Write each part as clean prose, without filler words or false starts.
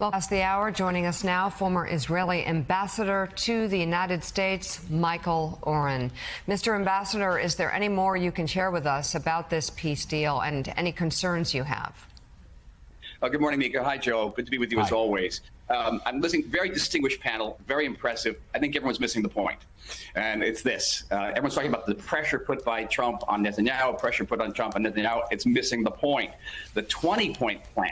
Well, past the hour, joining us now, former Israeli ambassador to the United States, Michael Oren. Mr. Ambassador, is there any more you can share with us about this peace deal and any concerns you have? Good morning, Mika. Hi, Joe. Good to be with you as always. I'm listening. Very distinguished panel. Very impressive. I think everyone's missing the point. And it's this. Everyone's talking about the pressure put by Trump on Netanyahu, pressure put on Trump on Netanyahu. It's missing the point. The 20-point plan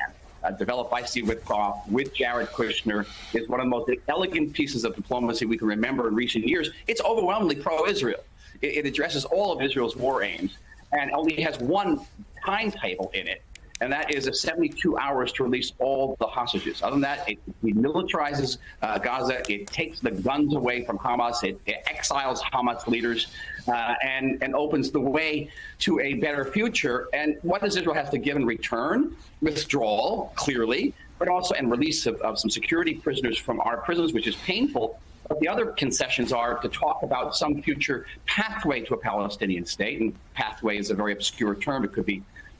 developed by Steve Witkoff with Jared Kushner is one of the most elegant pieces of diplomacy we can remember in recent years. It's overwhelmingly pro-Israel. It addresses all of Israel's war aims and only has one timetable in it, and that is 72 hours to release all the hostages. Other than that, it militarizes Gaza. It takes the guns away from Hamas. It exiles Hamas leaders and opens the way to a better future. And what does Israel have to give in return? Withdrawal, clearly, but also and release of some security prisoners from our prisons, which is painful. But the other concessions are to talk about some future pathway to a Palestinian state. And pathway is a very obscure term.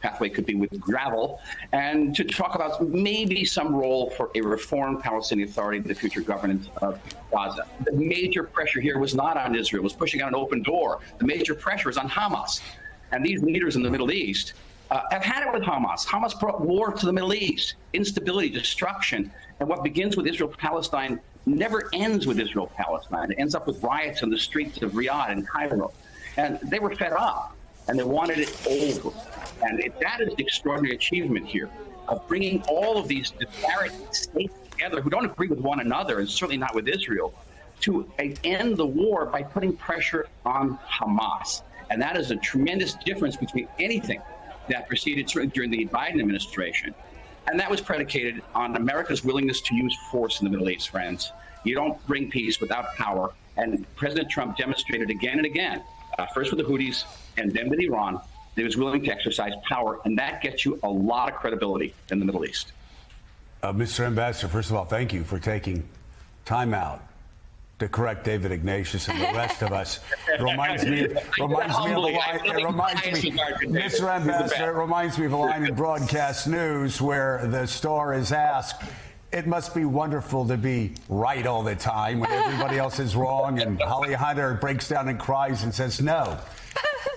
Pathway could be with gravel, and to talk about maybe some role for a reformed Palestinian Authority in the future governance of Gaza. The major pressure here was not on Israel, it was pushing out an open door. The major pressure is on Hamas. And these leaders in the Middle East have had it with Hamas. Hamas brought war to the Middle East, instability, destruction. And what begins with Israel-Palestine never ends with Israel-Palestine. It ends up with riots in the streets of Riyadh and Cairo. And they were fed up, and they wanted it over. And that is the extraordinary achievement here of bringing all of these disparate states together who don't agree with one another, and certainly not with Israel, to end the war by putting pressure on Hamas. And that is a tremendous difference between anything that proceeded during the Biden administration. And that was predicated on America's willingness to use force in the Middle East, friends. You don't bring peace without power. And President Trump demonstrated again and again, first with the Houthis and then with Iran, that he was willing to exercise power. And that gets you a lot of credibility in the Middle East. Mr. Ambassador, first of all, thank you for taking time out to correct David Ignatius and the rest of us. It reminds me of a line, Mr. Ambassador, it reminds me of a line in broadcast news where the star is asked, it must be wonderful to be right all the time when everybody else is wrong, and Holly Hunter breaks down and cries and says, no,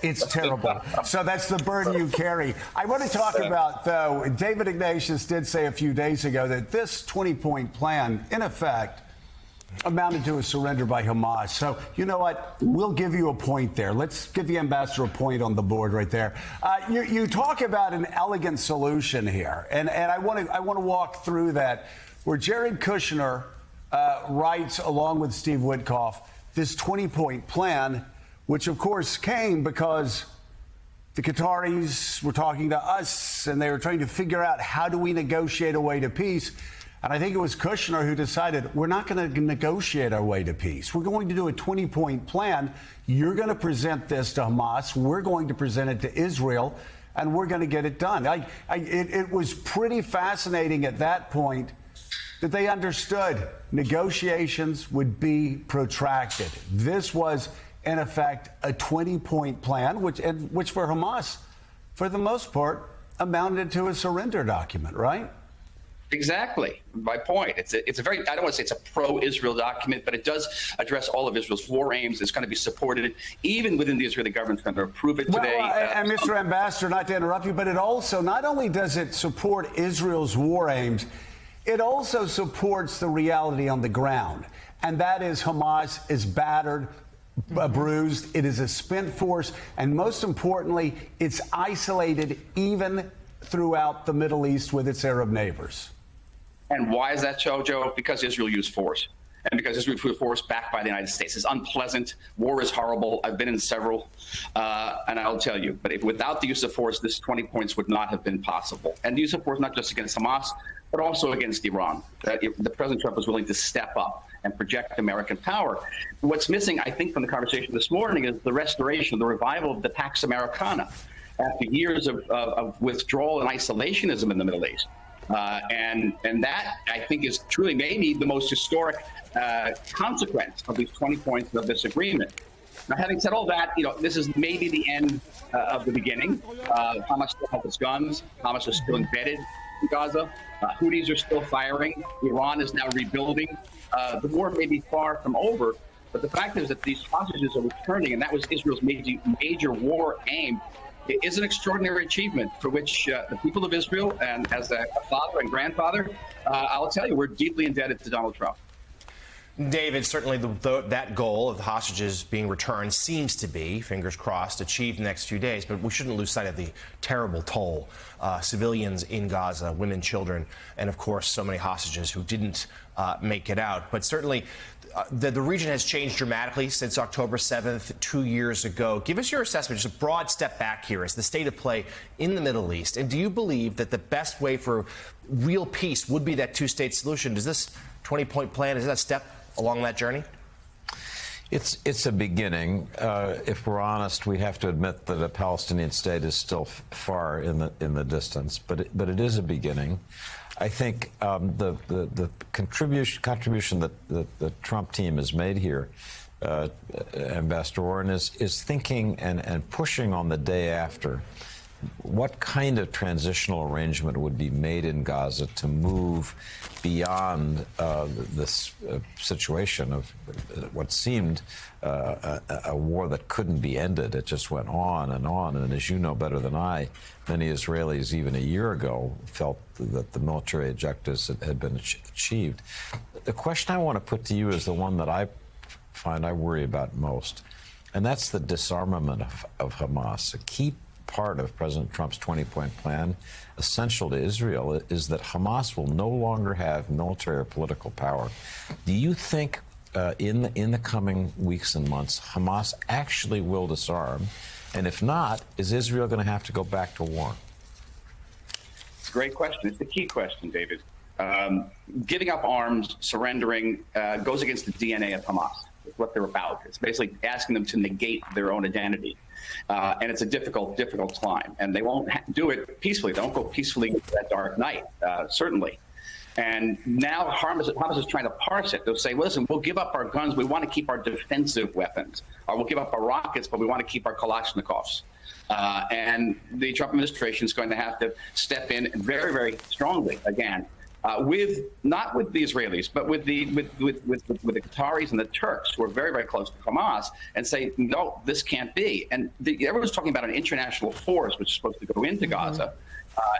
it's terrible. So that's the burden you carry. I want to talk about, though, David Ignatius did say a few days ago that this 20-point plan, in effect, amounted to a surrender by Hamas. So, you know what? We'll give you a point there. Let's give the ambassador a point on the board right there. You talk about an elegant solution here, and I want to walk through that, where Jared Kushner writes, along with Steve Witkoff, this 20-point plan, which, of course, came because the Qataris were talking to us, and they were trying to figure out how do we negotiate a way to peace. And I think it was Kushner who decided, we're not going to negotiate our way to peace. We're going to do a 20-point plan. You're going to present this to Hamas. We're going to present it to Israel, and we're going to get it done. It was pretty fascinating at that point that they understood negotiations would be protracted. This was, in effect, a 20-point plan, which for Hamas, for the most part, amounted to a surrender document, right? Exactly. My point. It's a very, I don't want to say it's a pro-Israel document, but it does address all of Israel's war aims. It's going to be supported even within the Israeli government. It's going to approve it today. And Mr. Ambassador, not to interrupt you, but it also, not only does it support Israel's war aims, it also supports the reality on the ground. And that is Hamas is battered, bruised. It is a spent force. And most importantly, it's isolated even throughout the Middle East with its Arab neighbors. And why is that, Joe? Because Israel used force. And because Israel used force backed by the United States. It's unpleasant. War is horrible. I've been in several. And I'll tell you, but without the use of force, this 20 points would not have been possible. And the use of force, not just against Hamas, but also against Iran. The President Trump was willing to step up and project American power. What's missing, I think, from the conversation this morning is the restoration, the revival of the Pax Americana after years of withdrawal and isolationism in the Middle East. And that, I think, is truly maybe the most historic consequence of these 20 points of this agreement. Now, having said all that, this is maybe the end of the beginning. Hamas still has its guns. Hamas is still embedded in Gaza. Houthis are still firing. Iran is now rebuilding. The war may be far from over, but the fact is that these hostages are returning, and that was Israel's major war aim. It is an extraordinary achievement for which the people of Israel, and as a father and grandfather, I'll tell you, we're deeply indebted to Donald Trump. David, certainly that goal of the hostages being returned seems to be, fingers crossed, achieved in the next few days, but we shouldn't lose sight of the terrible toll. Civilians in Gaza, women, children, and of course so many hostages who didn't make it out. But certainly the region has changed dramatically since October 7th, 2 years ago. Give us your assessment, just a broad step back here as the state of play in the Middle East. And do you believe that the best way for real peace would be that two-state solution? Does this 20-point plan, is that a step along that journey? It's a beginning. If we're honest, we have to admit that a Palestinian state is still far in the distance, but it is a beginning. I think the contribution that the Trump team has made here, Ambassador Oren, is thinking and pushing on the day after what kind of transitional arrangement would be made in Gaza to move beyond this situation of what seemed a war that couldn't be ended. It just went on. And as you know better than I, many Israelis even a year ago felt that the military objectives had been achieved. The question I want to put to you is the one that I find I worry about most, and that's the disarmament of Hamas. A key part of President Trump's 20-point plan, essential to Israel, is that Hamas will no longer have military or political power. Do you think in the coming weeks and months, Hamas actually will disarm? And if not, is Israel going to have to go back to war? It's a great question. It's the key question, David. Giving up arms, surrendering, goes against the DNA of Hamas. It's what they're about. It's basically asking them to negate their own identity. And it's a difficult climb. And they won't do it peacefully. They don't go peacefully into that dark night, certainly. And now Hamas is trying to parse it. They'll say, listen, we'll give up our guns. We want to keep our defensive weapons. Or we'll give up our rockets, but we want to keep our Kalashnikovs. And the Trump administration is going to have to step in very, very strongly again. Not with the Israelis, but with the Qataris and the Turks, who are very, very close to Hamas, and say, no, this can't be. And everyone's talking about an international force which is supposed to go into Gaza.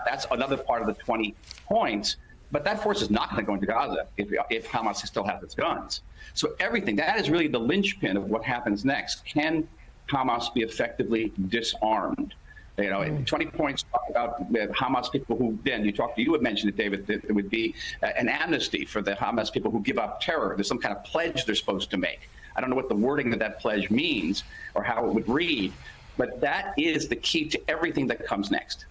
That's another part of the 20 points. But that force is not going to go into Gaza if Hamas still has its guns. So everything, that is really the linchpin of what happens next. Can Hamas be effectively disarmed? 20 points talk about Hamas people who, then you had mentioned it, David, that it would be an amnesty for the Hamas people who give up terror. There's some kind of pledge they're supposed to make. I don't know what the wording of that pledge means or how it would read, but that is the key to everything that comes next.